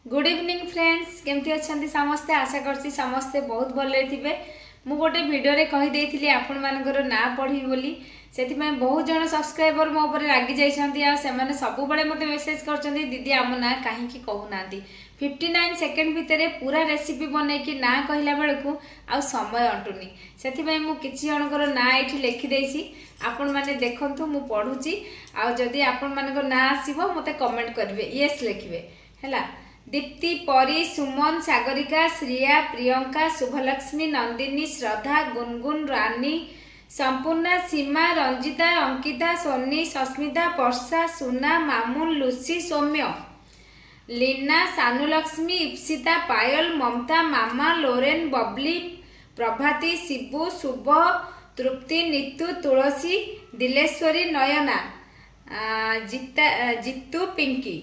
Good evening friends, केमती अच्छा समस्ते आशा करছি समस्ते बहुत भले थे। मु गोटे वीडियो रे कही देइथिली आपण मानकर ना पढ़ी बोली से बहुत जन सब्सक्राइबर मो ऊपर रागी जाइछंती आ से माने सब बळे मते मेसेज करछंती दीदी आम ना काहे की कहू नांती 59 सेकंड भितरे पूरा रेसिपी बनै कि ना कहला बेलकू आ समय अंटुनी से मु किछि जनकर ना एठी लिखि देइछि आपण माने देखंतु मु पढुची आ जदी आपण मानकर ना आसीबो मते कमेंट करबे यस लिखिबे हैला। दीप्ति, परी, सुमन, सागरिका, श्रिया, प्रियंका, शुभलक्ष्मी, नंदिनी, श्रद्धा, गुनगुन, रानी, संपूर्णा, सीमा, रंजिता, अंकिता, सोनी, सस्मिता, पर्षा, सुना, मामुन, लुसी, सौम्य, लीना, सानुलक्ष्मी, इप्सिता, पायल, ममता, मामा, लोरेन, बबली, प्रभाती, शिबू, शुभ, तृप्ति, नीतू, तुलसी, दिलेश्वरी, नयना, जितू, पिंकी।